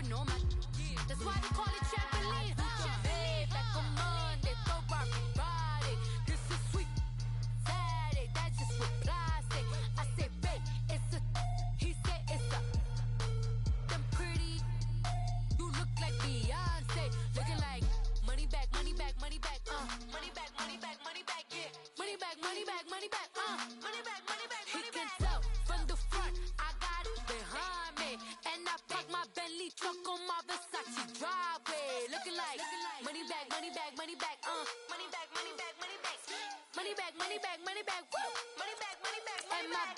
popping on my. That's why they call it trampoline. Back on Monday, throw rock Friday. This is sweet Saturday. That's just with plastic. I say, babe, it's a. He said it's a. Them pretty. You look like Beyonce. Looking like money back, money back, money back. Money back, money back, money back. Yeah. Money back, money back, money back. Money back, money back, money back. He can tell from the front. I got it behind me, and I park my Bentley truck on my Versace driveway. Looking like money back, money back, money back. Money back, money back, money back. Money back, money back, money back. Woo. Money back, money back, money back.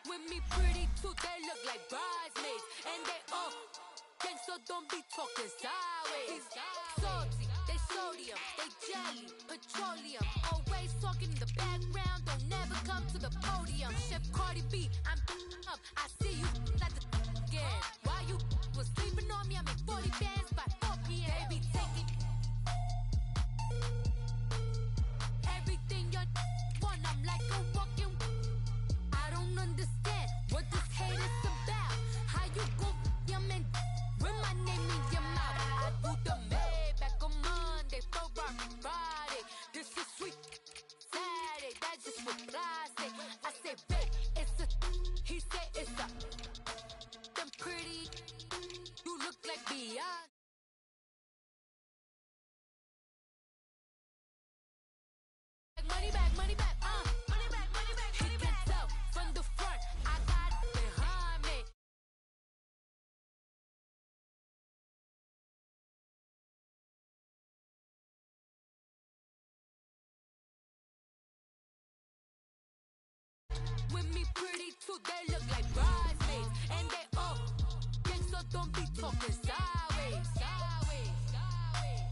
With me pretty too, they look like bridesmaids, and they all gang, so don't be talking sideways. Salty, they sodium, they jelly, petroleum. Always talking in the background, don't never come to the podium. Chef Cardi B, I'm up. I see you like the again. Why you was sleeping on me? I make 40 bands by 4 p.m. They be taking everything you want. I'm like a walking. I don't understand what this hate is about. How you go, your man, with my name in your mouth. I do the Maybach on Monday, throw rock Friday. This is sweet Saturday. That's just with plastic. I say, babe, it's a. He said it's a. Them pretty. You look like Beyonce. Money back, money back, money back, money back, money back. He can tell from the front. I got it behind me. With me pretty too, they look like bridesmaids, and they all gang, so don't be talking sideways. Sideways, sideways,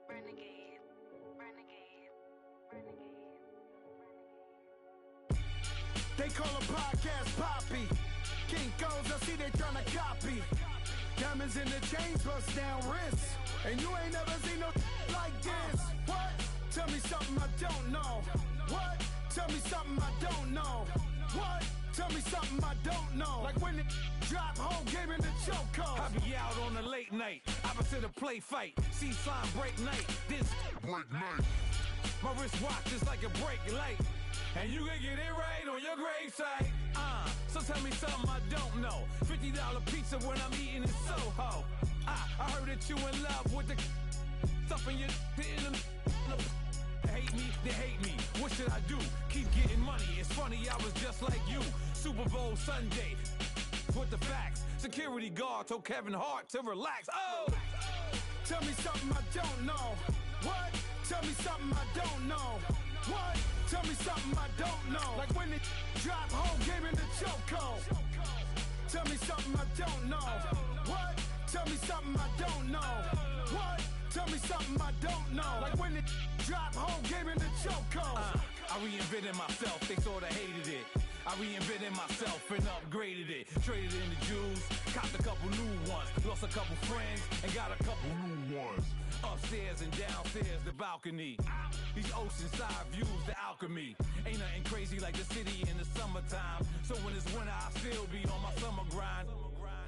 Renegade, renegade, renegade, renegade. They call a podcast Poppy. Kinkos, I see they tryna copy. Diamonds in the chains, bust down wrists. And you ain't never seen no like this. What? Tell me something I don't know. What? Tell me something I don't know. What? Tell me something I don't know. Like when it drop, whole game in the chokehold. I be out on a late night, opposite a play fight. See slime break night, this break night. My wristwatch is like a break light, and you can get it right on your gravesite. So tell me something I don't know. $50 pizza when I'm eating in Soho. I heard that you in love with the stuff in your hitting them. They hate me, they hate me. What should I do? Keep getting money. It's funny, I was just like you. Super Bowl Sunday. With the facts. Security guard told Kevin Hart to relax. Oh! Tell me something I don't know. What? Tell me something I don't know. What? Tell me something I don't know. Like when it drop, whole game in the chokehold. Tell me something I don't know. What? Tell me something I don't know. What? Tell me something I don't know. Like when it drop, whole game in the chokehold. I reinvented myself, they sorta hated it. I reinvented myself and upgraded it. Traded in the jewels, copped a couple new ones. Lost a couple friends and got a couple new ones. Upstairs and downstairs, the balcony. These oceanside views, the alchemy. Ain't nothing crazy like the city in the summertime. So when it's winter, I still be on my summer grind.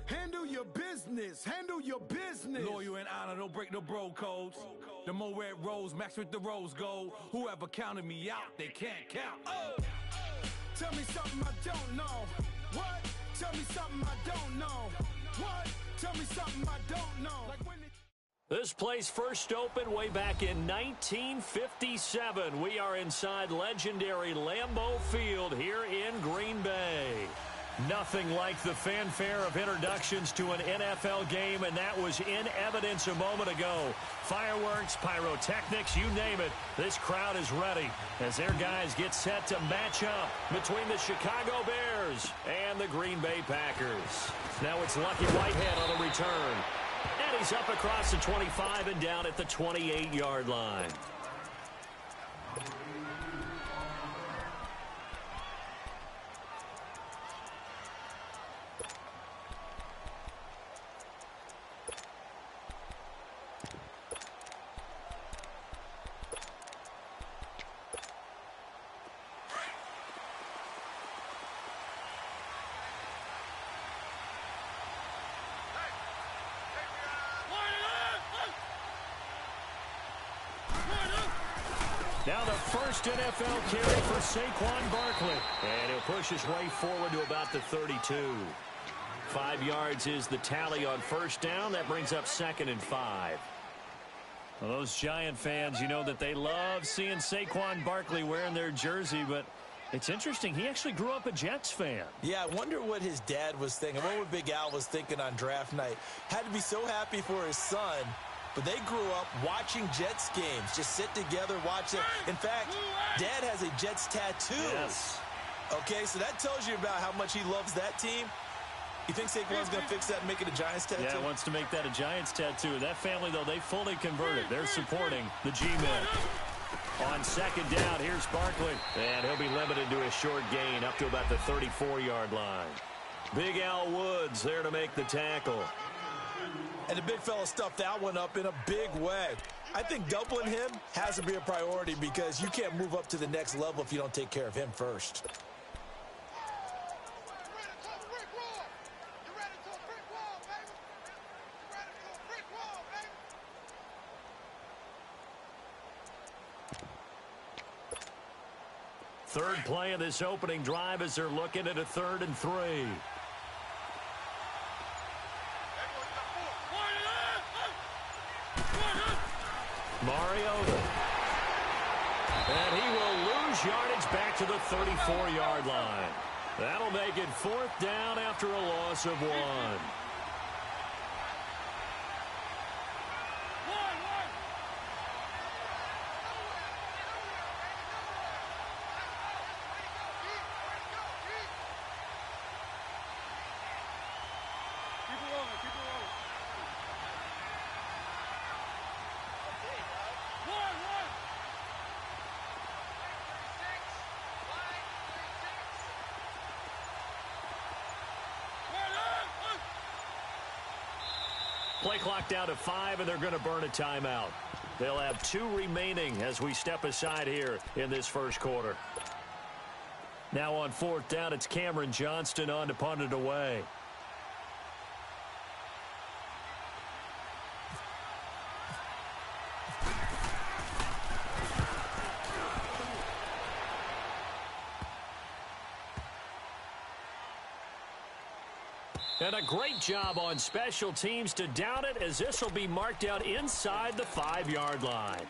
Handle your business, handle your business. Loyal and honor, don't break no bro codes. The more red rose, max with the rose gold. Whoever counted me out, they can't count. Oh! Tell me something I don't know. What? Tell me something I don't know. What? Tell me something I don't know. Like when it This place first opened way back in 1957. We are inside legendary Lambeau Field here in Green Bay. Nothing like the fanfare of introductions to an NFL game, and that was in evidence a moment ago. Fireworks, pyrotechnics, you name it. This crowd is ready as their guys get set to match up between the Chicago Bears and the Green Bay Packers. Now it's Lucky Whitehead on the return. And he's up across the 25 and down at the 28-yard line. Now the first NFL carry for Saquon Barkley. And he'll push his way forward to about the 32. 5 yards is the tally on first down. That brings up 2nd and 5. Well, those Giant fans, you know that they love seeing Saquon Barkley wearing their jersey, but it's interesting. He actually grew up a Jets fan. Yeah, I wonder what his dad was thinking. What Big Al was thinking on draft night. Had to be so happy for his son. But they grew up watching Jets games. Just sit together, watch it. In fact, Dad has a Jets tattoo. Yes. Okay, so that tells you about how much he loves that team. You think Saquon's going to fix that and make it a Giants tattoo? Yeah, wants to make that a Giants tattoo. That family, though, they fully converted. They're supporting the G-Men. On 2nd down, here's Barkley. And he'll be limited to a short gain up to about the 34-yard line. Big Al Woods there to make the tackle. And the big fella stuffed that one up in a big way. I think doubling him has to be a priority because you can't move up to the next level if you don't take care of him first. Third play of this opening drive as they're looking at a 3rd and 3. Mariota. And he will lose yardage back to the 34-yard line. That'll make it 4th down after a loss of 1. Play clock down to 5, and they're going to burn a timeout. They'll have 2 remaining as we step aside here in this first quarter. Now on 4th down, it's Cameron Johnston on to punt it away. And a great job on special teams to down it as this will be marked out inside the 5-yard line.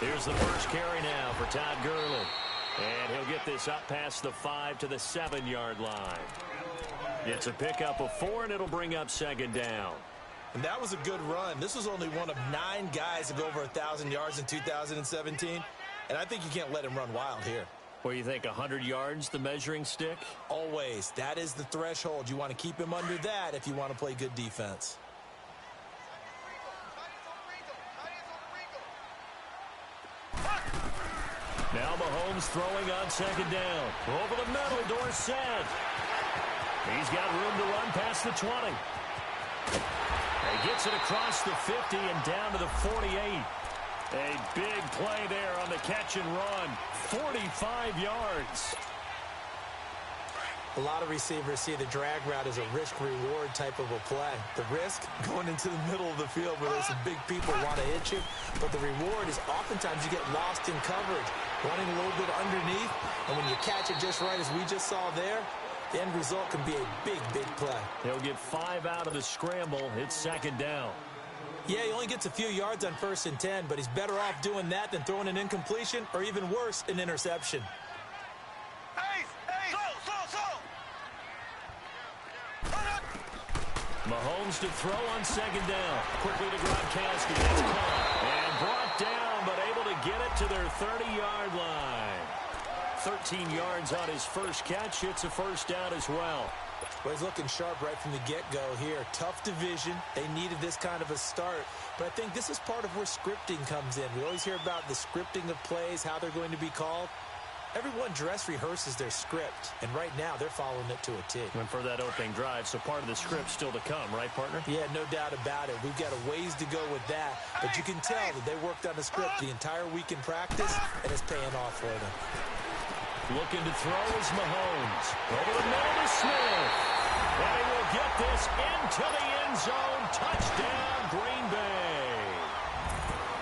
Here's the first carry now for Todd Gurley. And he'll get this up past the 5 to the 7-yard line. It's a pickup of 4, and it'll bring up 2nd down. And that was a good run. This was only one of 9 guys to go over 1,000 yards in 2017. And I think you can't let him run wild here. Well, you think 100 yards, the measuring stick? Always. That is the threshold. You want to keep him under that if you want to play good defense. Now Mahomes throwing on 2nd down. Over the middle, Dorsett. He's got room to run past the 20. He gets it across the 50 and down to the 48. A big play there on the catch and run. 45 yards. A lot of receivers see the drag route as a risk-reward type of a play. The risk, going into the middle of the field where there's some big people want to hit you. But the reward is oftentimes you get lost in coverage, running a little bit underneath. And when you catch it just right, as we just saw there, the end result can be a big, big play. He'll get 5 out of the scramble. It's 2nd down. Yeah, he only gets a few yards on 1st and 10, but he's better off doing that than throwing an incompletion or even worse, an interception. Mahomes to throw on 2nd down. Quickly to Gronkowski. That's caught and brought down, but able to get it to their 30-yard line. 13 yards on his first catch. It's a 1st down as well. Well, he's looking sharp right from the get-go here. Tough division. They needed this kind of a start. But I think this is part of where scripting comes in. We always hear about the scripting of plays, how they're going to be called. Everyone dress rehearses their script, and right now they're following it to a T. And for that opening drive, so part of the script still to come, right, partner? Yeah, no doubt about it. We've got a ways to go with that, but you can tell that they worked on the script the entire week in practice, and it's paying off for them. Looking to throw is Mahomes. Over the middle to Smith. And he will get this into the end zone. Touchdown, Green Bay.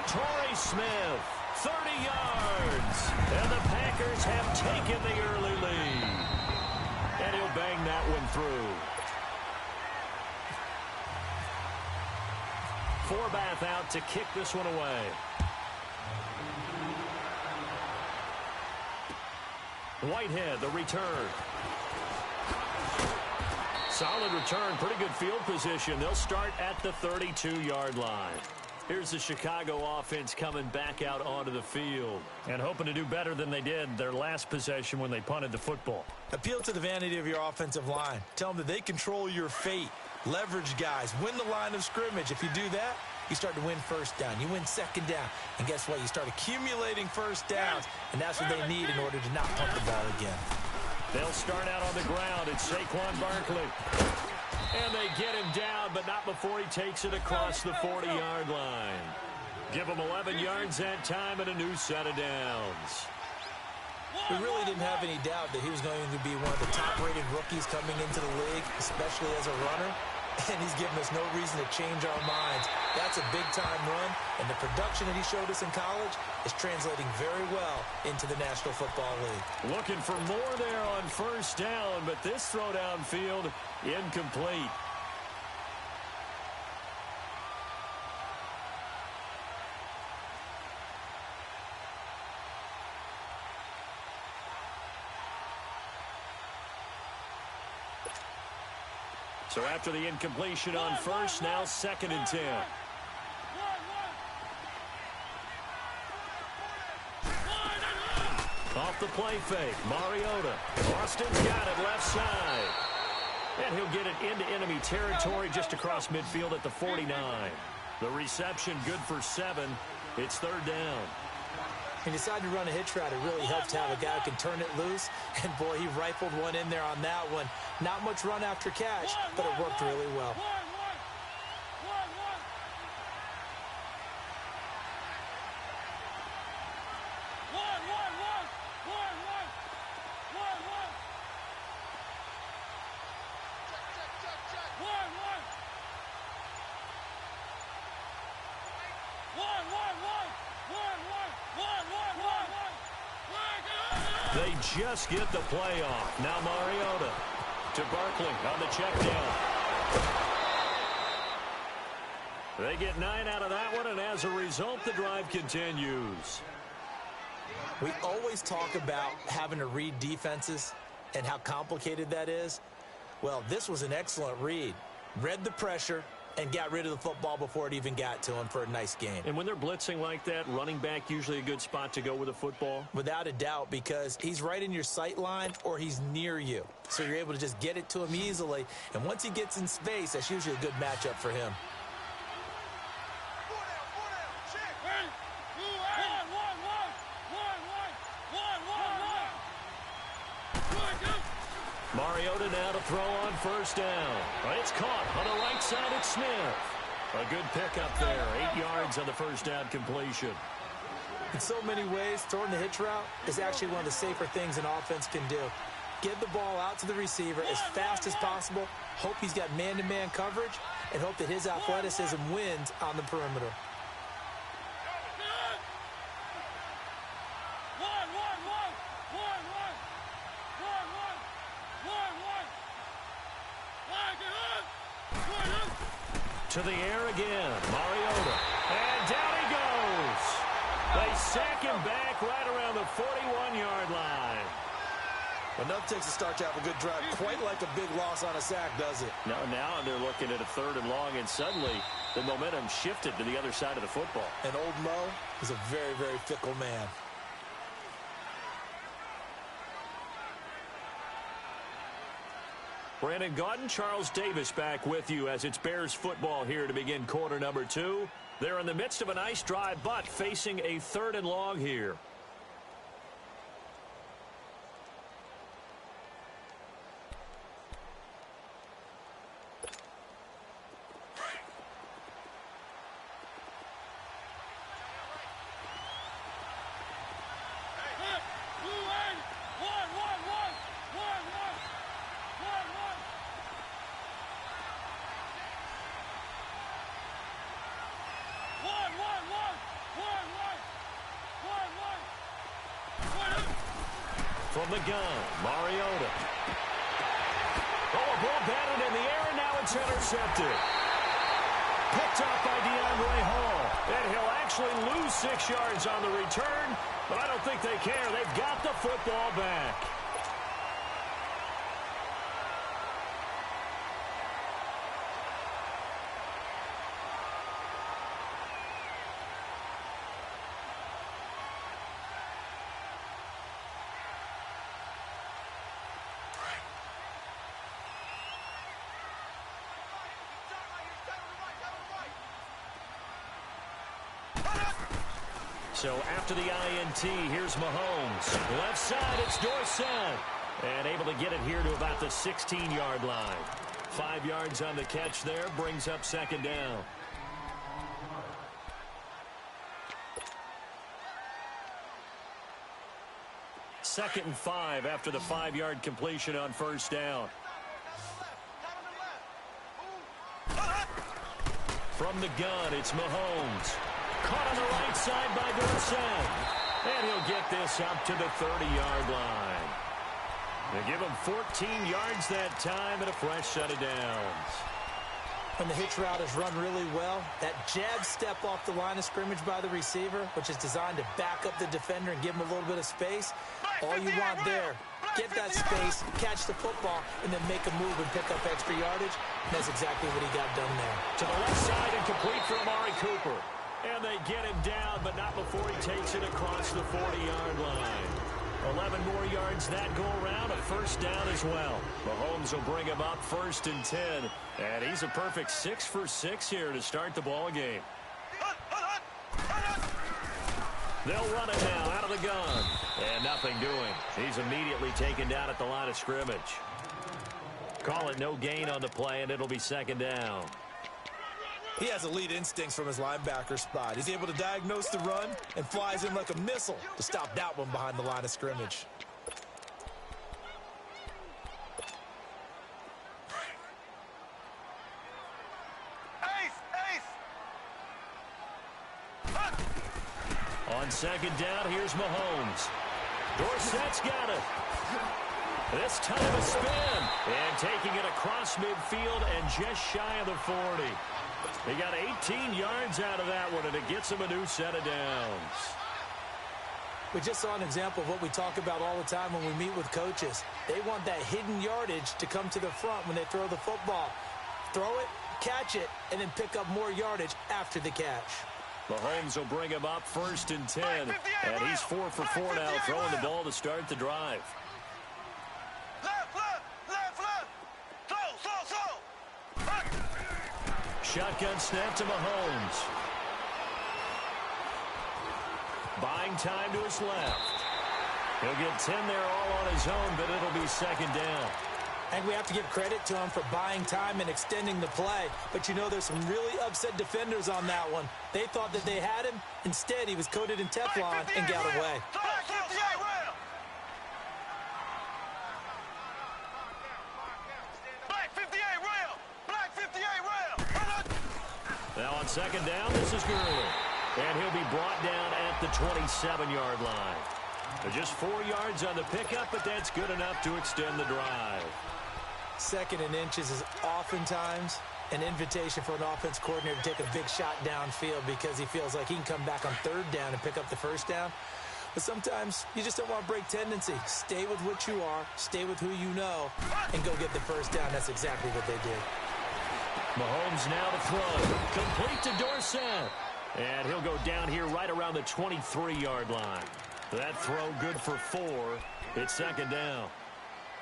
Torrey Smith, 30 yards. And the Packers have taken the early lead. And he'll bang that one through. Forbath out to kick this one away. Whitehead, the return. Solid return, pretty good field position. They'll start at the 32-yard line. Here's the Chicago offense coming back out onto the field and hoping to do better than they did their last possession when they punted the football. Appeal to the vanity of your offensive line. Tell them that they control your fate. Leverage guys. Win the line of scrimmage. If you do that, you start to win first down. You win second down. And guess what? You start accumulating first downs. And that's what they need in order to not punt the ball again. They'll start out on the ground. It's Saquon Barkley. And they get him down, but not before he takes it across the 40-yard line. Give him 11 yards that time and a new set of downs. We really didn't have any doubt that he was going to be one of the top-rated rookies coming into the league, especially as a runner. And he's given us no reason to change our minds. That's a big-time run, and the production that he showed us in college is translating very well into the National Football League. Looking for more there on first down, but this throw downfield incomplete. So after the incompletion on first, now 2nd and 10. Off the play fake, Mariota. Austin's got it left side. And he'll get it into enemy territory just across midfield at the 49. The reception good for 7. It's 3rd down. He decided to run a hitch route. It really helped to have a guy who can turn it loose. And, boy, he rifled one in there on that one. Not much run after catch, but it worked really well. They just get the play off. Now Mariota to Barkley on the check down. They get 9 out of that one, and as a result, the drive continues. We always talk about having to read defenses and how complicated that is. Well, this was an excellent read. Read the pressure and got rid of the football before it even got to him for a nice game. And when they're blitzing like that, running back usually a good spot to go with the football? Without a doubt, because he's right in your sight line or he's near you. So you're able to just get it to him easily. And once he gets in space, that's usually a good matchup for him. Mariota now to throw on first down. It's caught on the right side at Smith. A good pickup there. 8 yards on the first down completion. In so many ways, throwing the hitch route is actually one of the safer things an offense can do. Get the ball out to the receiver as fast as possible, hope he's got man-to-man coverage, and hope that his athleticism wins on the perimeter. To the air again, Mariota. And down he goes. They sack him back right around the 41-yard line. Enough takes to start to have a good drive. Quite like a big loss on a sack, does it? Now they're looking at a 3rd and long, and suddenly the momentum shifted to the other side of the football. And old Mo is a very, very fickle man. Brandon Gaudin, Charles Davis back with you as it's Bears football here to begin quarter number 2. They're in the midst of a nice drive, but facing a 3rd and long here. From the gun, Mariota. Oh, a ball batted in the air, and now it's intercepted. Picked off by DeAndre Hall. And he'll actually lose 6 yards on the return, but I don't think they care. They've got the football back. So after the INT, here's Mahomes. Left side, it's Dorsett. And able to get it here to about the 16-yard line. 5 yards on the catch there, brings up 2nd down. Second and 5 after the 5-yard completion on 1st down. From the gun, it's Mahomes. Caught on the right side by Dorsett. And he'll get this up to the 30-yard line. They give him 14 yards that time and a fresh set of downs. When the hitch route is run really well, that jab step off the line of scrimmage by the receiver, which is designed to back up the defender and give him a little bit of space, all you want there, get that space, catch the football, and then make a move and pick up extra yardage. And that's exactly what he got done there. To the left side and complete for Amari Cooper. And they get him down, but not before he takes it across the 40-yard line. 11 more yards that go around, a 1st down as well. Mahomes will bring him up 1st and 10. And he's a perfect 6 for 6 here to start the ball game. They'll run it now out of the gun. And nothing doing. He's immediately taken down at the line of scrimmage. Call it no gain on the play, and it'll be 2nd down. He has elite instincts from his linebacker spot. He's able to diagnose the run and flies in like a missile to stop that one behind the line of scrimmage. On 2nd down, here's Mahomes. Dorsett's got it. This time a spin. And taking it across midfield and just shy of the 40. He got 18 yards out of that one, and it gets him a new set of downs. We just saw an example of what we talk about all the time when we meet with coaches. They want that hidden yardage to come to the front when they throw the football. Throw it, catch it, and then pick up more yardage after the catch. Mahomes will bring him up 1st and 10, and he's 4 for 4 now, throwing the ball to start the drive. Shotgun snap to Mahomes. Buying time to his left. He'll get 10 there all on his own, but it'll be 2nd down. And we have to give credit to him for buying time and extending the play. But you know, there's some really upset defenders on that one. They thought that they had him. Instead, he was coated in Teflon and got away. Now on 2nd down, this is Gurley. And he'll be brought down at the 27-yard line. They're just 4 yards on the pickup, but that's good enough to extend the drive. 2nd and inches is oftentimes an invitation for an offense coordinator to take a big shot downfield because he feels like he can come back on 3rd down and pick up the 1st down. But sometimes you just don't want to break tendency. Stay with what you are, stay with who you know, and go get the 1st down. That's exactly what they did. Mahomes now to throw. Complete to Dorsett. And he'll go down here right around the 23-yard line. That throw good for 4. It's 2nd down.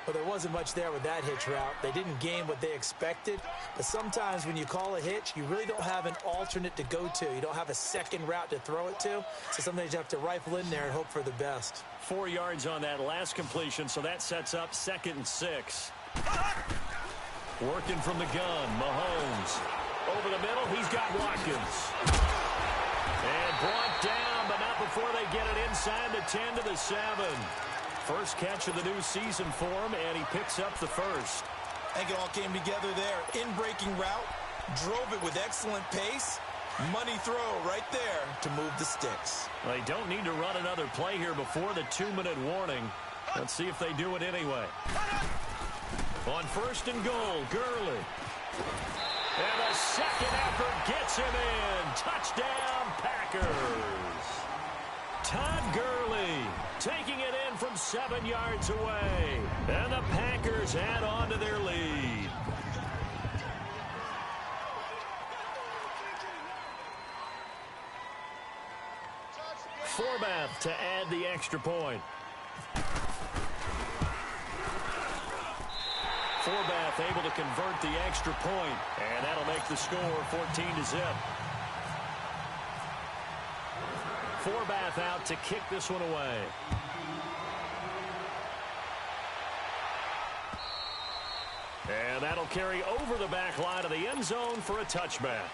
Well, there wasn't much there with that hitch route. They didn't gain what they expected. But sometimes when you call a hitch, you really don't have an alternate to go to. You don't have a second route to throw it to. So sometimes you have to rifle in there and hope for the best. 4 yards on that last completion, so that sets up 2nd and 6. Working from the gun, Mahomes. Over the middle, he's got Watkins. And brought down, but not before they get it inside the 10 to the 7. First catch of the new season for him, and he picks up the first. I think it all came together there. In-breaking route, drove it with excellent pace. Money throw right there to move the sticks. They don't need to run another play here before the 2-minute warning. Let's see if they do it anyway. On 1st and goal, Gurley. And a second effort gets him in. Touchdown, Packers. Todd Gurley taking it in from 7 yards away. And the Packers add on to their lead. Forbath to add the extra point. Forbath able to convert the extra point, and that'll make the score 14-0. Forbath out to kick this one away. And that'll carry over the back line of the end zone for a touchback.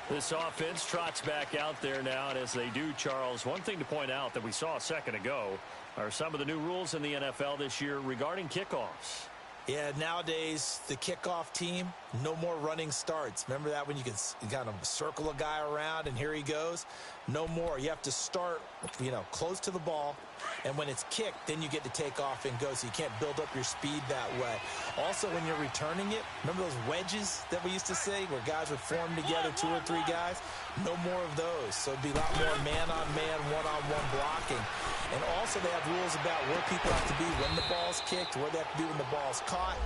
This offense trots back out there now, and as they do, Charles, one thing to point out that we saw a second ago are some of the new rules in the NFL this year regarding kickoffs. Yeah, nowadays, the kickoff team, no more running starts. Remember that when you could kind of circle a guy around and here he goes? No more. You have to start, close to the ball. And when it's kicked, then you get to take off and go, so you can't build up your speed that way. Also, when you're returning it, remember those wedges that we used to say where guys would form together, 2 or 3 guys? No more of those. So it'd be a lot more man-on-man, one-on-one blocking. And also they have rules about where people have to be when the ball's kicked, where they have to be when the ball's caught.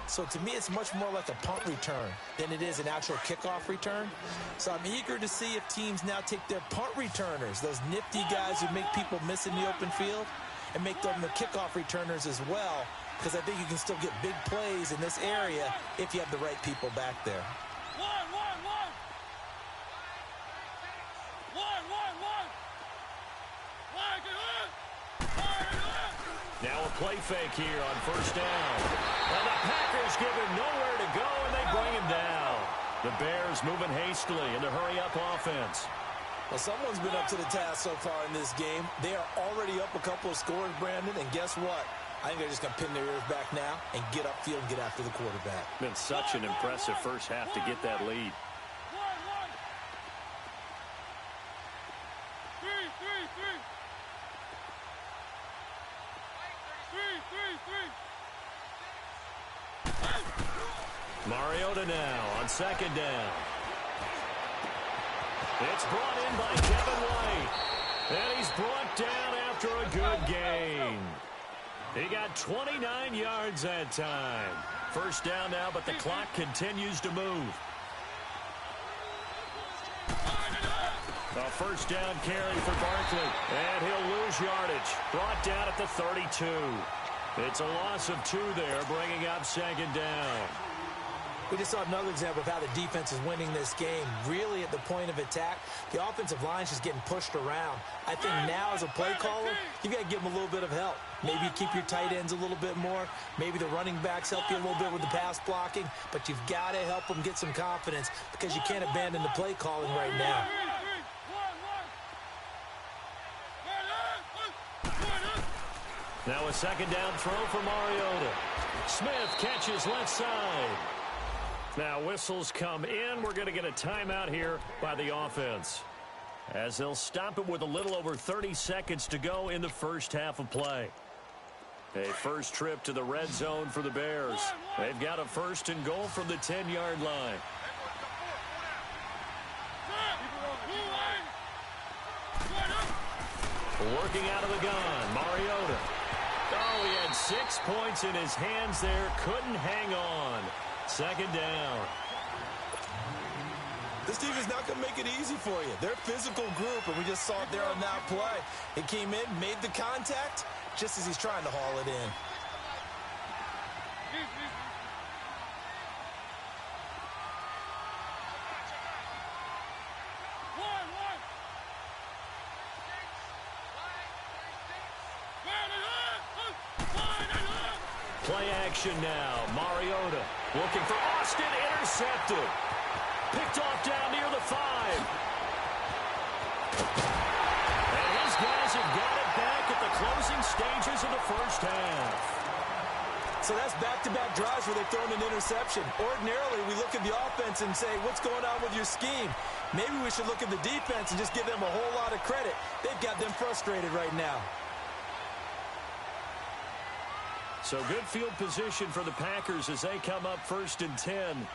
So to me, it's much more like a punt return than it is an actual kickoff return. So I'm eager to see if teams now take their punt returners, those nifty guys who make people miss in the open field, and make them the kickoff returners as well, because I think you can still get big plays in this area if you have the right people back there. Now a play fake here on 1st down. And the Packers give him nowhere to go, and they bring him down. The Bears moving hastily in the hurry-up offense. Well, someone's been up to the task so far in this game. They are already up a couple of scores, Brandon, and guess what? I think they're just going to pin their ears back now and get upfield and get after the quarterback. Been such an impressive first half to get that lead. Mariota now on 2nd down. It's brought in by Kevin White. And he's brought down after a good gain. He got 29 yards that time. 1st down now, but the clock continues to move. A 1st down carry for Barkley. And he'll lose yardage. Brought down at the 32. It's a loss of 2 there, bringing up 2nd down. We just saw another example of how the defense is winning this game. Really at the point of attack, the offensive line's just getting pushed around. I think now as a play caller, you've got to give them a little bit of help. Maybe keep your tight ends a little bit more. Maybe the running backs help you a little bit with the pass blocking. But you've got to help them get some confidence because you can't abandon the play calling right now. Now a 2nd down throw for Mariota. Smith catches left side. Now whistles come in. We're going to get a timeout here by the offense, as they'll stop it with a little over 30 seconds to go in the first half of play. A first trip to the red zone for the Bears. They've got a 1st and goal from the 10-yard line. Working out of the gun, Mariota. Oh, he had 6 points in his hands there. Couldn't hang on. 2nd down. This team is not going to make it easy for you. They're a physical group, and we just saw it there on that play. It came in, made the contact, just as he's trying to haul it in. Play action now. Mariota looking for Austin. Intercepted. Picked off down near the 5. And his guys have got it back at the closing stages of the first half. So that's back-to-back drives where they've thrown an interception. Ordinarily, we look at the offense and say, what's going on with your scheme? Maybe we should look at the defense and just give them a whole lot of credit. They've got them frustrated right now. So good field position for the Packers as they come up 1st and 10.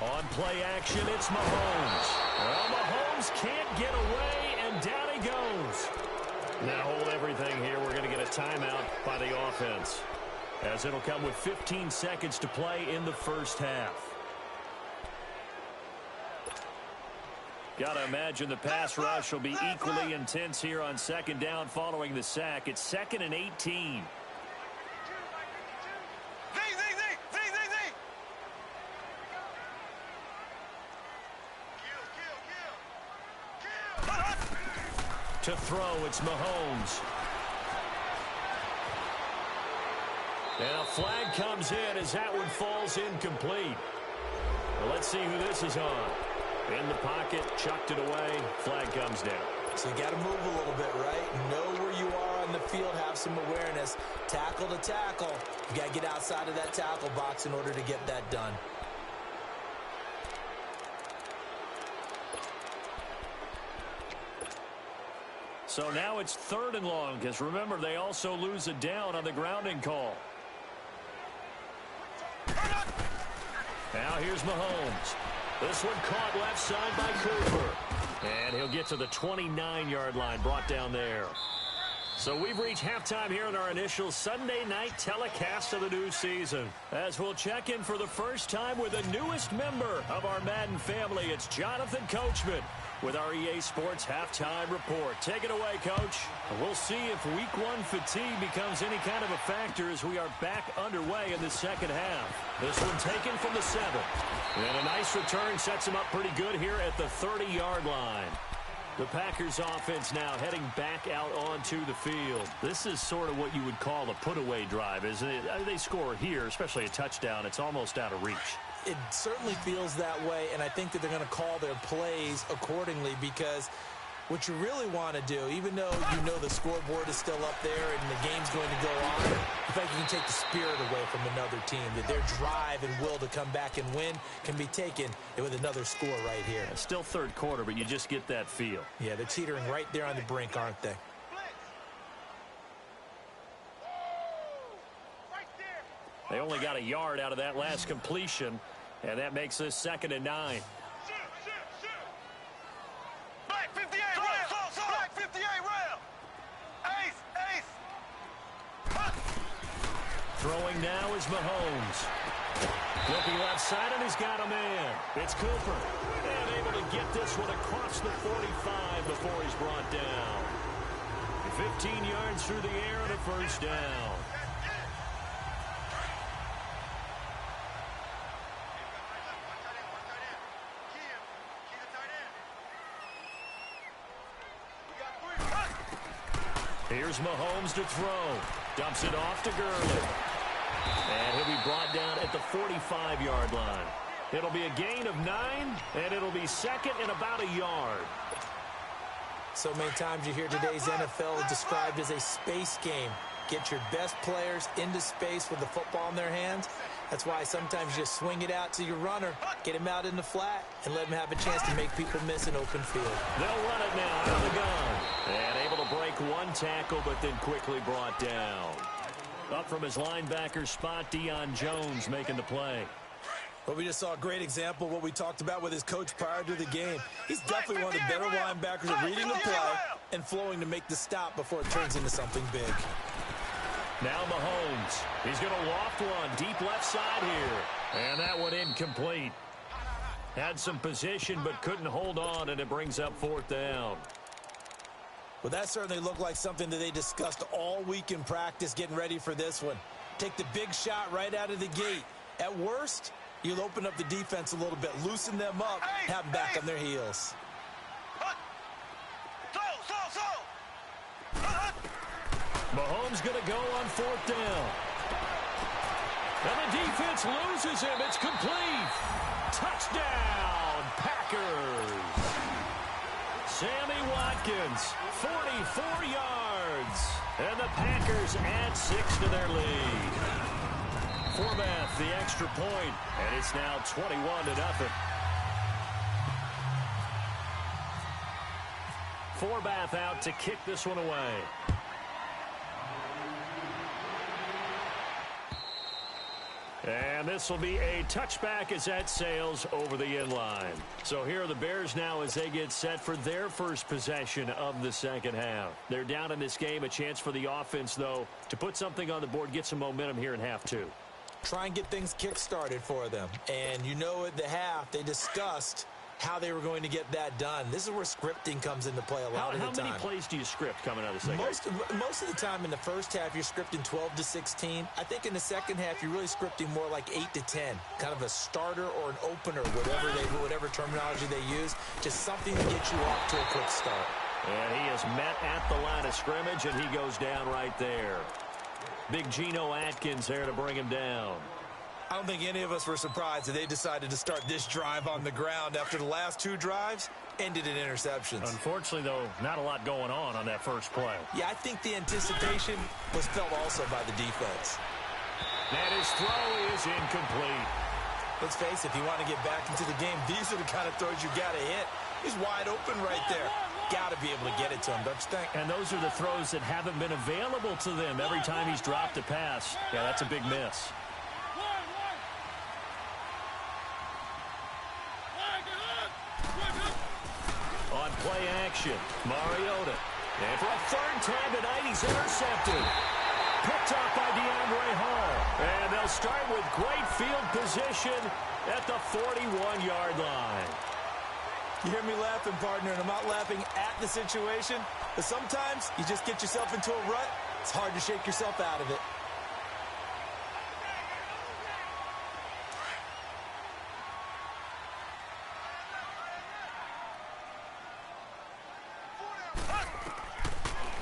On play action, it's Mahomes. Well, Mahomes can't get away, and down he goes. Now hold everything here. We're going to get a timeout by the offense, as it'll come with 15 seconds to play in the first half. Got to imagine the pass rush will be equally intense here on 2nd down following the sack. It's 2nd and 18. To throw, it's Mahomes. And a flag comes in as that one falls incomplete. Well, let's see who this is on. In the pocket, chucked it away, flag comes down. So you got to move a little bit, right? Know where you are on the field, have some awareness. Tackle to tackle. You got to get outside of that tackle box in order to get that done. So now it's 3rd and long, because remember, they also lose a down on the grounding call. Now here's Mahomes. This one caught left side by Cooper. And he'll get to the 29-yard line, brought down there. So we've reached halftime here in our initial Sunday night telecast of the new season. As we'll check in for the first time with the newest member of our Madden family, it's Jonathan Coachman with our EA Sports Halftime Report. Take it away, Coach. We'll see if Week 1 fatigue becomes any kind of a factor as we are back underway in the second half. This one taken from the 7. And a nice return sets him up pretty good here at the 30-yard line. The Packers offense now heading back out onto the field. This is sort of what you would call a put-away drive, isn't it? They score here, especially a touchdown. It's almost out of reach. It certainly feels that way, and I think that they're going to call their plays accordingly, because what you really want to do, even though you know the scoreboard is still up there and the game's going to go on, in fact, you can take the spirit away from another team, that their drive and will to come back and win can be taken with another score right here. It's still 3rd quarter, but you just get that feel. Yeah, they're teetering right there on the brink, aren't they? They only got a yard out of that last completion, and that makes this 2nd and 9. Black 58 rail. Black 58 rail. Ace. Throwing now is Mahomes. Looking left side, and he's got a man. It's Cooper. And able to get this one across the 45 before he's brought down. 15 yards through the air and a first down. Here's Mahomes to throw. Dumps it off to Gurley. And he'll be brought down at the 45-yard line. It'll be a gain of 9, and it'll be 2nd and about a yard. So many times you hear today's NFL described as a space game. Get your best players into space with the football in their hands. That's why sometimes you just swing it out to your runner, get him out in the flat, and let him have a chance to make people miss an open field. They'll run it now out of the gun. And able to break one tackle, but then quickly brought down. Up from his linebacker spot, Deion Jones making the play. Well, we just saw a great example of what we talked about with his coach prior to the game. He's definitely one of the better linebackers at reading the play and flowing to make the stop before it turns into something big. Now Mahomes. He's going to loft one deep left side here. And that one incomplete. Had some position but couldn't hold on, and it brings up 4th down. Well, that certainly looked like something that they discussed all week in practice getting ready for this one. Take the big shot right out of the gate. At worst, you'll open up the defense a little bit, loosen them up, have them back on their heels. Mahomes going to go on 4th down. And the defense loses him. It's complete. Touchdown, Packers. Sammy Watkins, 44 yards. And the Packers add 6 to their lead. Forbath, the extra point, and it's now 21-0. Forbath out to kick this one away. And this will be a touchback as that sails over the inline. So here are the Bears now as they get set for their first possession of the second half. They're down in this game. A chance for the offense, though, to put something on the board, get some momentum here in half 2. Try and get things kick-started for them. And you know at the half, they discussed how they were going to get that done. This is where scripting comes into play a lot of the time. How many plays do you script coming out of the second half? Most of the time in the first half, you're scripting 12 to 16. I think in the second half, you're really scripting more like 8 to 10. Kind of a starter or an opener, whatever terminology they use. Just something to get you off to a quick start. And he is met at the line of scrimmage, and he goes down right there. Big Geno Atkins there to bring him down. I don't think any of us were surprised that they decided to start this drive on the ground after the last 2 drives ended in interceptions. Unfortunately, though, not a lot going on that first play. Yeah, I think the anticipation was felt also by the defense. And his throw is incomplete. Let's face it, if you want to get back into the game, these are the kind of throws you got to hit. He's wide open right there. Got to be able to get it to him, don't you think? And those are the throws that haven't been available to them every time he's dropped a pass. Yeah, that's a big miss. On play action, Mariota. And for a 3rd time tonight, he's intercepted. Picked up by DeAndre Hall. And they'll start with great field position at the 41-yard line. You hear me laughing, partner, and I'm not laughing at the situation. But sometimes you just get yourself into a rut. It's hard to shake yourself out of it.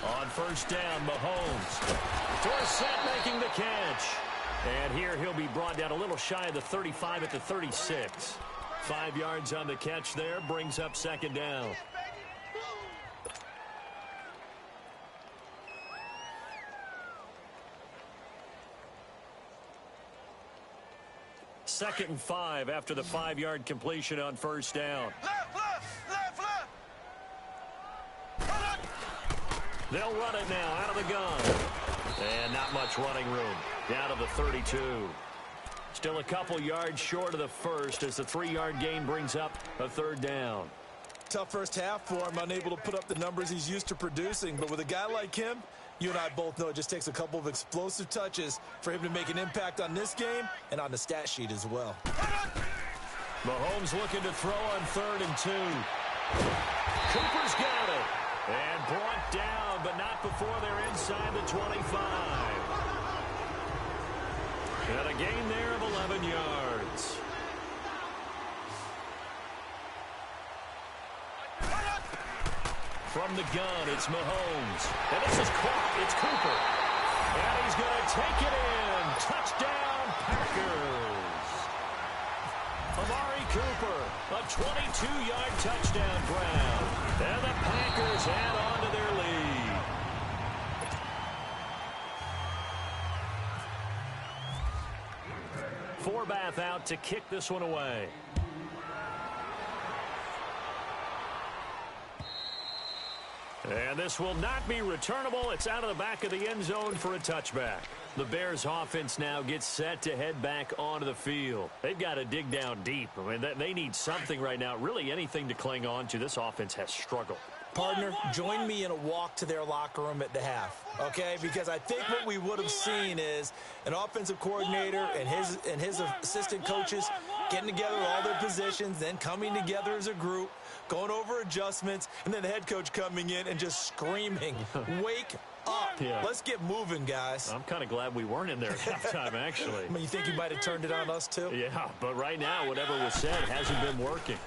On 1st down, Mahomes. Dorsett making the catch. And here he'll be brought down a little shy of the 35 at the 36. 5 yards on the catch there, brings up 2nd down. Second and 5 after the 5-yard completion on 1st down. They'll run it now out of the gun. And not much running room. Down to the 32. Still a couple yards short of the first as the 3-yard gain brings up a 3rd down. Tough first half for him, unable to put up the numbers he's used to producing. But with a guy like him, you and I both know it just takes a couple of explosive touches for him to make an impact on this game and on the stat sheet as well. Mahomes looking to throw on 3rd and 2. Cooper's got it. And brought down, but not before they're inside the 25. And a gain there of 11 yards. From the gun, it's Mahomes. And this is caught. It's Cooper. And he's going to take it in. Touchdown, Packers. Amari Cooper, a 22-yard touchdown grab. And the Packers add on to their lead. Forbath out to kick this one away. And this will not be returnable. It's out of the back of the end zone for a touchback. The Bears offense now gets set to head back onto the field. They've got to dig down deep. I mean, they need something right now, really anything to cling on to. This offense has struggled. Partner, join me in a walk to their locker room at the half, okay? Because I think what we would have seen is an offensive coordinator and his assistant coaches getting together all their positions, then coming together as a group, going over adjustments, and then the head coach coming in and just screaming, wake up. Yeah. Let's get moving, guys. I'm kind of glad we weren't in there at halftime, actually. I mean, you think you might have turned it on us, too? Yeah, but right now, whatever was said hasn't been working.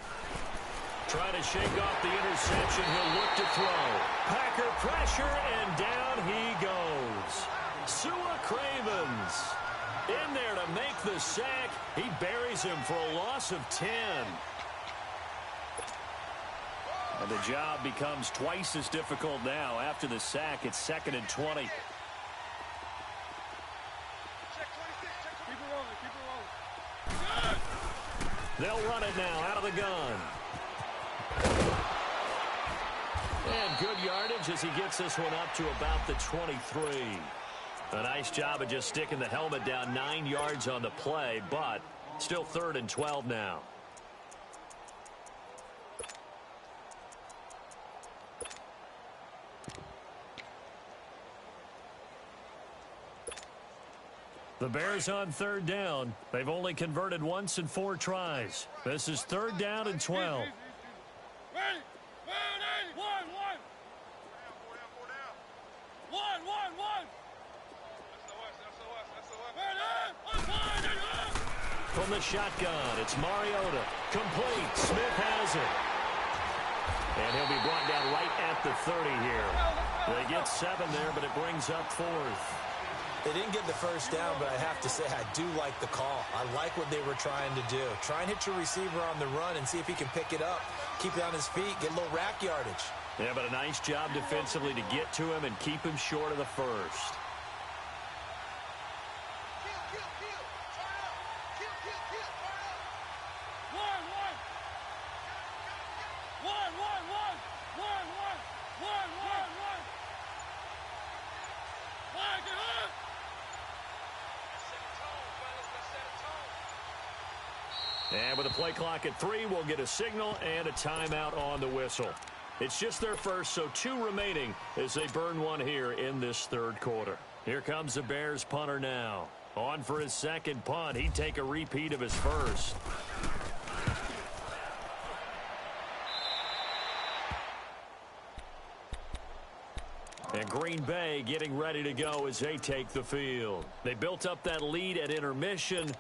Trying to shake off the interception. He'll look to throw. Packer pressure, and down he goes. Sua Cravens in there to make the sack. He buries him for a loss of 10. And the job becomes twice as difficult now. After the sack, it's 2nd and 20. They'll run it now out of the gun. And good yardage as he gets this one up to about the 23. A nice job of just sticking the helmet down 9 yards on the play, but still 3rd and 12 now. The Bears on 3rd down. They've only converted once in 4 tries. This is 3rd down and 12. From the shotgun, it's Mariota. Complete. Smith has it. And he'll be brought down right at the 30 here. They get 7 there, but it brings up 4th. They didn't get the first down, but I have to say I do like the call. I like what they were trying to do. Try and hit your receiver on the run and see if he can pick it up. Keep it on his feet, get a little rack yardage. Yeah, but a nice job defensively to get to him and keep him short of the first. And with a play clock at 3, we'll get a signal and a timeout on the whistle. It's just their first, so 2 remaining as they burn one here in this 3rd quarter. Here comes the Bears punter now. On for his 2nd punt. He'd take a repeat of his first. And Green Bay getting ready to go as they take the field. They built up that lead at intermission,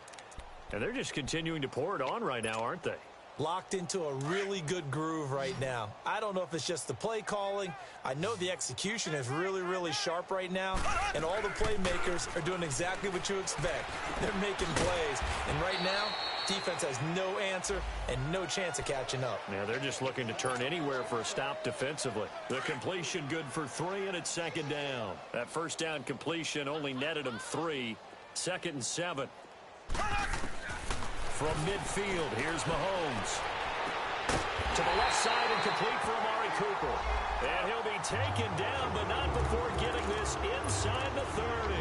and they're just continuing to pour it on right now, aren't they? Locked into a really good groove right now. I don't know if it's just the play calling. I know the execution is really, really sharp right now, and all the playmakers are doing exactly what you expect. They're making plays, and right now, defense has no answer and no chance of catching up. Yeah, they're just looking to turn anywhere for a stop defensively. The completion good for 3, and it's 2nd down. That first down completion only netted them 3. 2nd and 7. From midfield, here's Mahomes. To the left side and complete for Amari Cooper. And he'll be taken down, but not before getting this inside the 30.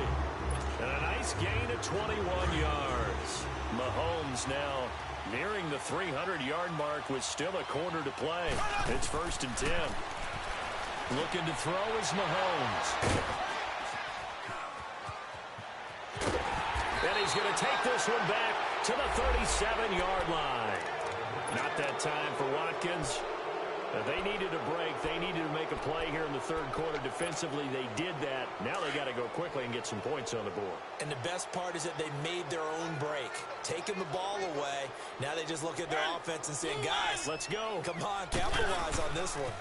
And a nice gain of 21 yards. Mahomes now nearing the 300-yard mark with still a quarter to play. It's 1st and 10. Looking to throw is Mahomes. And he's going to take this one back to the 37-yard line. Not that time for Watkins. They needed a break. They needed to make a play here in the 3rd quarter. Defensively, they did that. Now they got to go quickly and get some points on the board. And the best part is that they made their own break. Taking the ball away. Now they just look at their offense and saying, guys, let's go. Come on, capitalize on this one.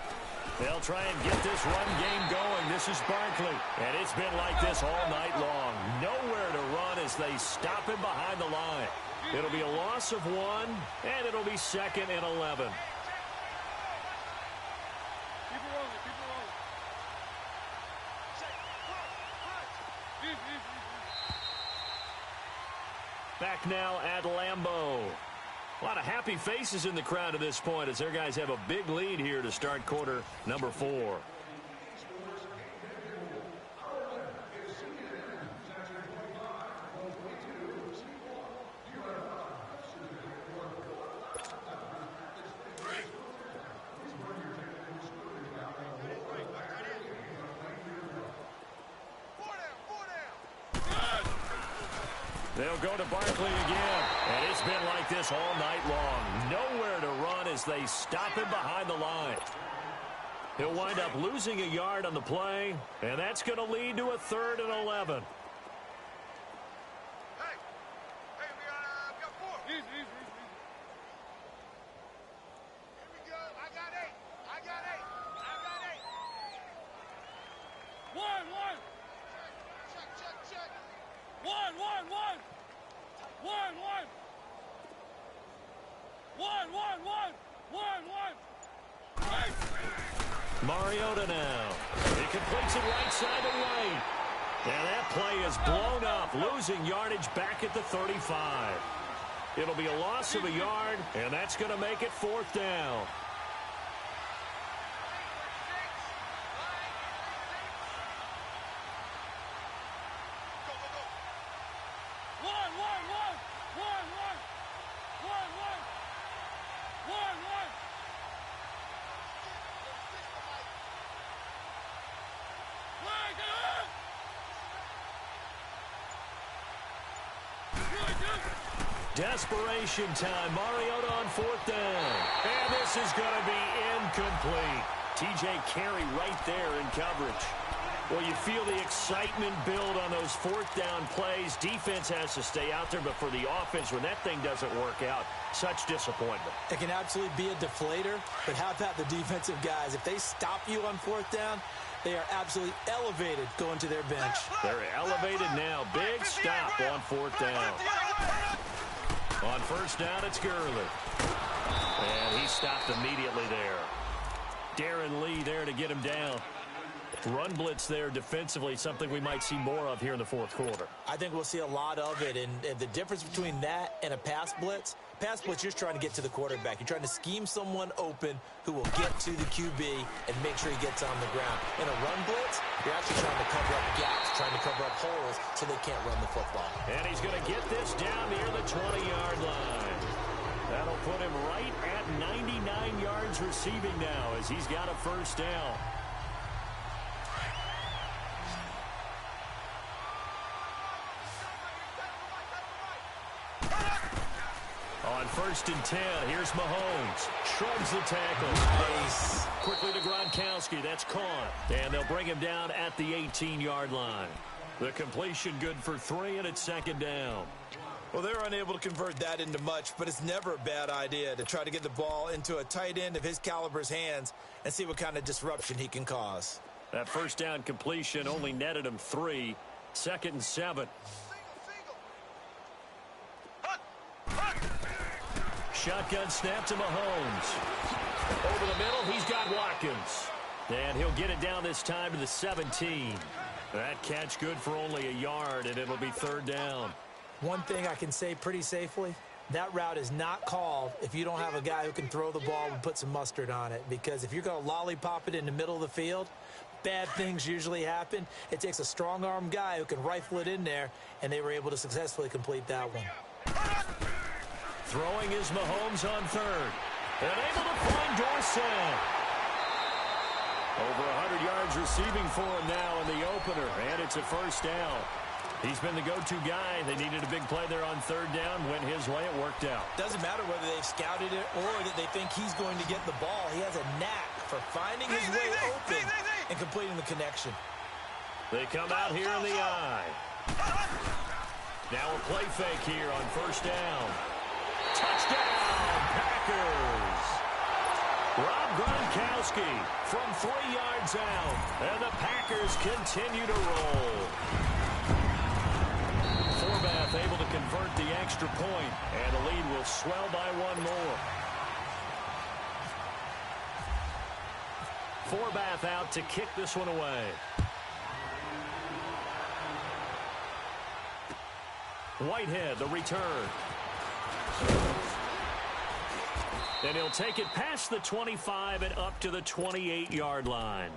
They'll try and get this run game going. This is Barkley. And it's been like this all night long. Nowhere to run as they stop him behind the line. It'll be a loss of 1, and it'll be 2nd and 11. Back now at Lambeau. A lot of happy faces in the crowd at this point as their guys have a big lead here to start quarter number 4. They'll go to Barkley again. And it's been like this all night long. Nowhere to run as they stop him behind the line. He'll wind up losing a yard on the play, and that's going to lead to a 3rd and 11. Mariota now. He completes it right side to right. And that play is blown up, losing yardage back at the 35. It'll be a loss of a yard, and that's going to make it 4th down. Desperation time. Mariota on 4th down. And this is going to be incomplete. T.J. Carey right there in coverage. Well, you feel the excitement build on those 4th down plays. Defense has to stay out there, but for the offense, when that thing doesn't work out, such disappointment. It can absolutely be a deflator, but how about the defensive guys? If they stop you on 4th down, they are absolutely elevated going to their bench. They're elevated now. Big stop on 4th down. On 1st down, it's Gurley. And he stopped immediately there. Darren Lee there to get him down. Run blitz there defensively, something we might see more of here in the 4th quarter. I think we'll see a lot of it, and the difference between that and a pass blitz, you're just trying to get to the quarterback. You're trying to scheme someone open who will get to the QB and make sure he gets on the ground. In a run blitz, you're actually trying to cover up gaps, trying to cover up holes so they can't run the football. And he's going to get this down near the 20-yard line. That'll put him right at 99 yards receiving now as he's got a 1st down. On 1st and 10, here's Mahomes. Shrugs the tackle. Nice. Quickly to Gronkowski. That's caught. And they'll bring him down at the 18-yard line. The completion good for 3, and it's 2nd down. Well, they're unable to convert that into much, but it's never a bad idea to try to get the ball into a tight end of his caliber's hands and see what kind of disruption he can cause. That 1st down completion only netted him 3. 2nd and 7. Shotgun snap to Mahomes. Over the middle, he's got Watkins. And he'll get it down this time to the 17. That catch good for only a yard, and it'll be 3rd down. One thing I can say pretty safely, that route is not called if you don't have a guy who can throw the ball and put some mustard on it. Because if you're going to lollipop it in the middle of the field, bad things usually happen. It takes a strong-arm guy who can rifle it in there, and they were able to successfully complete that one. Throwing is Mahomes on 3rd. And able to find Dorsett. Over 100 yards receiving for him now in the opener, and it's a 1st down. He's been the go-to guy. They needed a big play there on 3rd down. Went his way. It worked out. Doesn't matter whether they've scouted it or that they think he's going to get the ball. He has a knack for finding his way open and completing the connection. They come out here in the eye. Now a play fake here on 1st down. Touchdown, Packers. Rob Gronkowski from 3 yards out. And the Packers continue to roll. Forbath able to convert the extra point, and the lead will swell by 1 more. Forbath out to kick this one away. Whitehead, the return. And he'll take it past the 25 and up to the 28-yard line.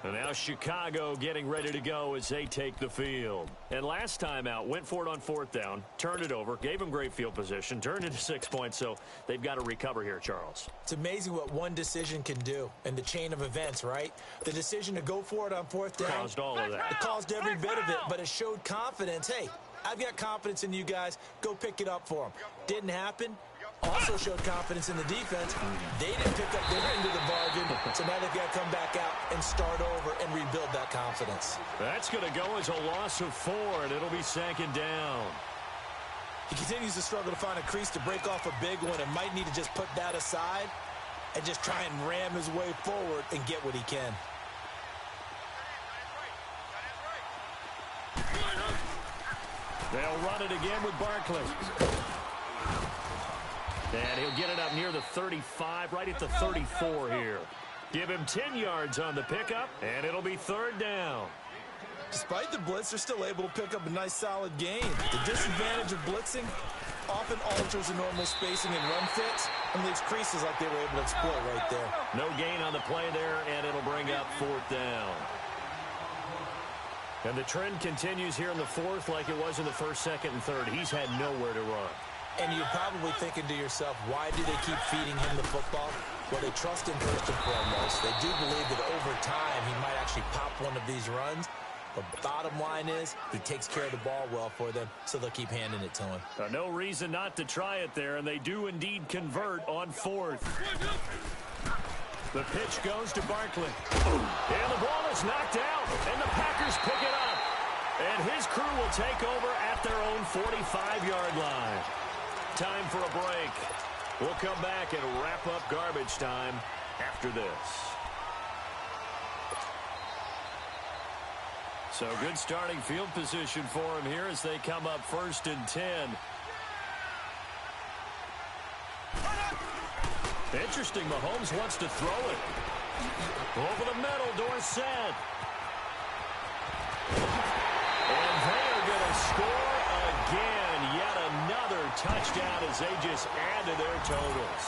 And now Chicago getting ready to go as they take the field. And last time out, went for it on 4th down, turned it over, gave them great field position, turned it to 6 points, so they've got to recover here, Charles. It's amazing what one decision can do in the chain of events, right? The decision to go for it on 4th down. Caused all of that. It caused every bit of it, but it showed confidence. Hey, I've got confidence in you guys. Go pick it up for them. Didn't happen. Also showed confidence in the defense. They didn't pick up their end of the bargain, so now they've got to come back out and start over and rebuild that confidence. That's going to go as a loss of 4, and it'll be second down. He continues to struggle to find a crease to break off a big one and might need to just put that aside and just try and ram his way forward and get what he can. They'll run it again with Barkley. And he'll get it up near the 35, right at the 34 here. Give him 10 yards on the pickup, and it'll be third down. Despite the blitz, they're still able to pick up a nice, solid gain. The disadvantage of blitzing often alters the normal spacing and run fits and leaves creases like they were able to exploit right there. No gain on the play there, and it'll bring up fourth down. And the trend continues here in the fourth like it was in the first, second, and third. He's had nowhere to run. And you're probably thinking to yourself, why do they keep feeding him the football? Well, they trust him first and foremost. They do believe that over time he might actually pop one of these runs. But bottom line is, he takes care of the ball well for them, so they'll keep handing it to him. No reason not to try it there, and they do indeed convert on fourth. The pitch goes to Barkley. And the ball is knocked out, and the Packers pick it up. And his crew will take over at their own 45-yard line. Time for a break. We'll come back and wrap up garbage time after this. So good starting field position for him here as they come up 1st and 10. Interesting, Mahomes wants to throw it. Over the middle, Dorsett. And they are going to score again. Yet another touchdown as they just add to their totals.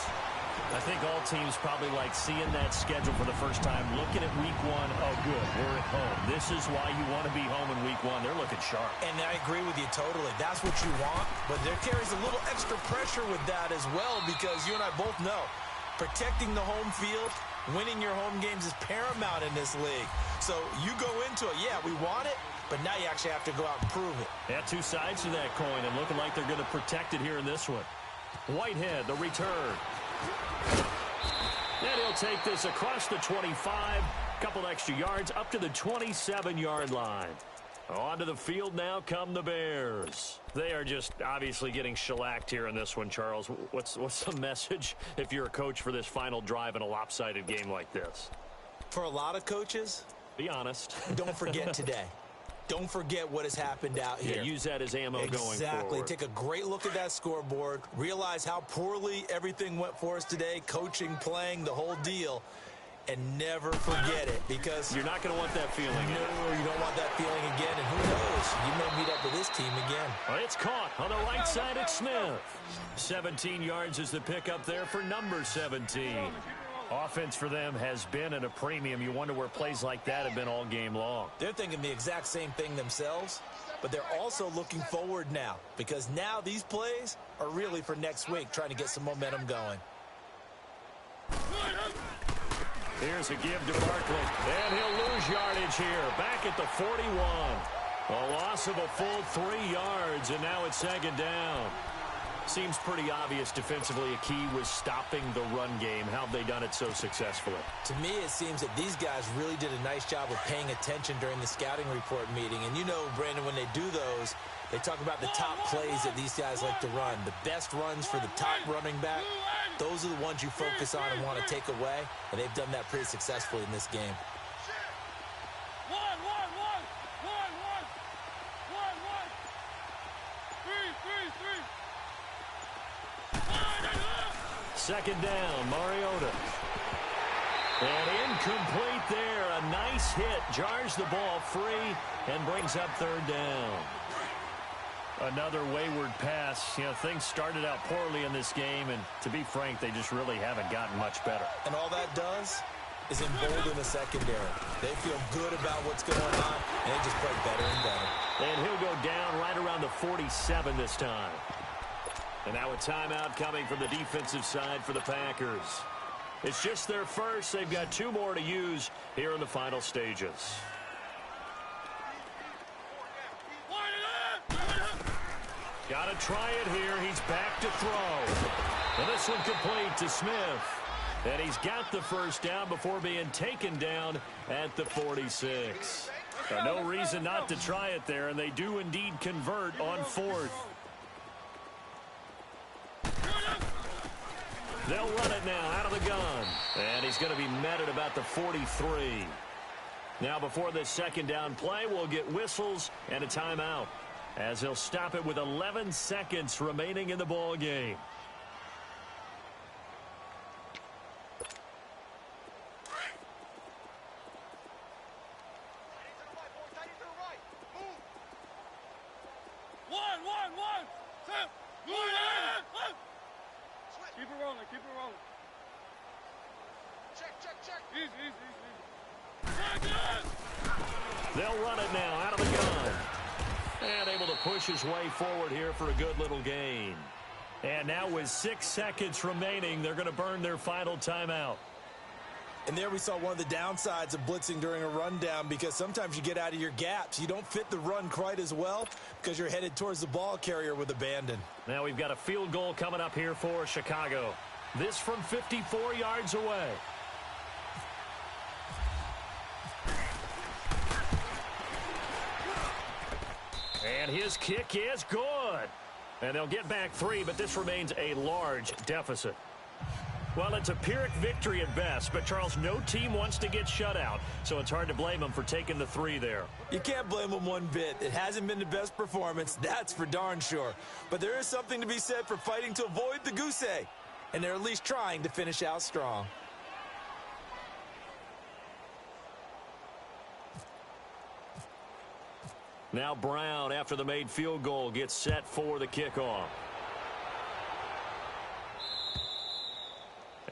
I think all teams probably like seeing that schedule for the first time, looking at week 1. Oh, good, we're at home. This is why you want to be home in week 1. They're looking sharp. And I agree with you totally. That's what you want, but there carries a little extra pressure with that as well because you and I both know protecting the home field, winning your home games is paramount in this league. So you go into it, yeah, we want it, but now you actually have to go out and prove it. Yeah, two sides to that coin, and looking like they're going to protect it here in this one. Whitehead, the return. And he'll take this across the 25, couple extra yards, up to the 27-yard line. Onto the field now come the Bears. They are just obviously getting shellacked here in this one, Charles. What's the message if you're a coach for this final drive in a lopsided game like this? For a lot of coaches, be honest. Don't forget today. Don't forget what has happened out here. Yeah, use that as ammo going forward. Exactly. Take a great look at that scoreboard. Realize how poorly everything went for us today. Coaching, playing, the whole deal. And never forget it because you're not going to want that feeling. No, you don't want that feeling again. And who knows? You may meet up with this team again. Oh, it's caught on the right side at Smith. 17 yards is the pickup there for number 17. Offense for them has been at a premium. You wonder where plays like that have been all game long. They're thinking the exact same thing themselves, but they're also looking forward now because now these plays are really for next week, trying to get some momentum going. Here's a give to Barkley, and he'll lose yardage here. Back at the 41. A loss of a full 3 yards, and now it's second down. Seems pretty obvious defensively a key was stopping the run game. How have they done it so successfully? To me, it seems that these guys really did a nice job of paying attention during the scouting report meeting. And you know, Brandon, when they do those, they talk about the top plays that these guys like to run. The best runs for the top running back. Those are the ones you focus on and want to take away. And they've done that pretty successfully in this game. Second down, Mariota. And incomplete there. A nice hit. Jars the ball free and brings up third down. Another wayward pass. You know, things started out poorly in this game, and to be frank, they just really haven't gotten much better. And all that does is embolden the secondary. They feel good about what's going on, and they just play better and better. And he'll go down right around the 47 this time. And now a timeout coming from the defensive side for the Packers. It's just their first. They've got 2 more to use here in the final stages. Got to try it here. He's back to throw. And this one complete to Smith. And he's got the first down before being taken down at the 46. No reason not to try it there, and they do indeed convert on 4th. They'll run it now out of the gun. And he's going to be met at about the 43. Now before this second down play, we'll get whistles and a timeout, as he'll stop it with 11 seconds remaining in the ball game. Keep it rolling, keep it rolling. Check. Easy. They'll run it now out of the gun. And able to push his way forward here for a good little gain. And now with 6 seconds remaining, they're going to burn their final timeout. And there we saw one of the downsides of blitzing during a rundown, because sometimes you get out of your gaps. You don't fit the run quite as well because you're headed towards the ball carrier with abandon. Now we've got a field goal coming up here for Chicago. This from 54 yards away. And his kick is good. And they'll get back 3, but this remains a large deficit. Well, it's a Pyrrhic victory at best, but, Charles, no team wants to get shut out, so it's hard to blame them for taking the 3 there. You can't blame them one bit. It hasn't been the best performance, that's for darn sure. But there is something to be said for fighting to avoid the goose egg, and they're at least trying to finish out strong. Now Brown, after the made field goal, gets set for the kickoff.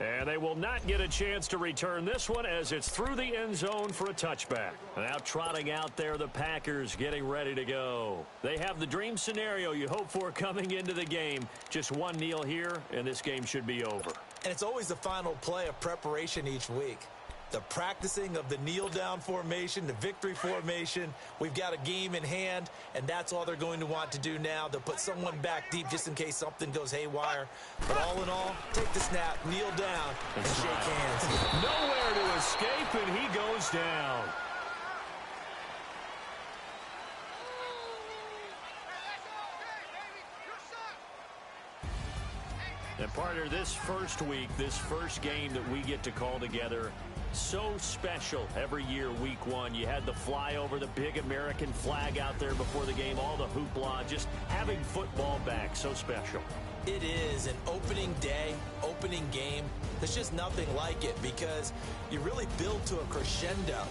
And they will not get a chance to return this one, as it's through the end zone for a touchback. Now trotting out there, the Packers getting ready to go. They have the dream scenario you hope for coming into the game. Just one kneel here, and this game should be over. And it's always the final play of preparation each week. The practicing of the kneel-down formation, the victory formation. We've got a game in hand, and that's all they're going to want to do now. They'll put someone back deep just in case something goes haywire. But all in all, take the snap, kneel down, and shake hands. Nowhere to escape, and he goes down. And partner, this first week, this first game that we get to call together, so special every year, week 1. You had the flyover, the big American flag out there before the game, all the hoopla, just having football back, so special. It is an opening day, opening game. There's just nothing like it, because you really build to a crescendo.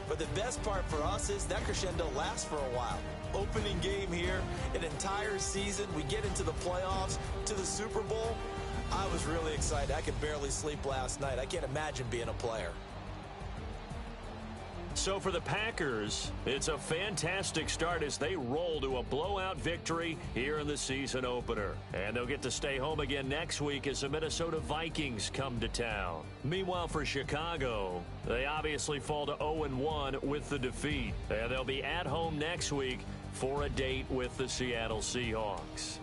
But the best part for us is that crescendo lasts for a while. Opening game here, an entire season, we get into the playoffs, to the Super Bowl. I was really excited. I could barely sleep last night. I can't imagine being a player. So for the Packers, it's a fantastic start as they roll to a blowout victory here in the season opener. And they'll get to stay home again next week as the Minnesota Vikings come to town. Meanwhile, for Chicago, they obviously fall to 0-1 with the defeat. And they'll be at home next week for a date with the Seattle Seahawks.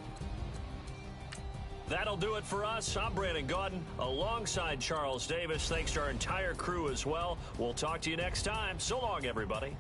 That'll do it for us. I'm Brandon Gaudin alongside Charles Davis. Thanks to our entire crew as well. We'll talk to you next time. So long, everybody.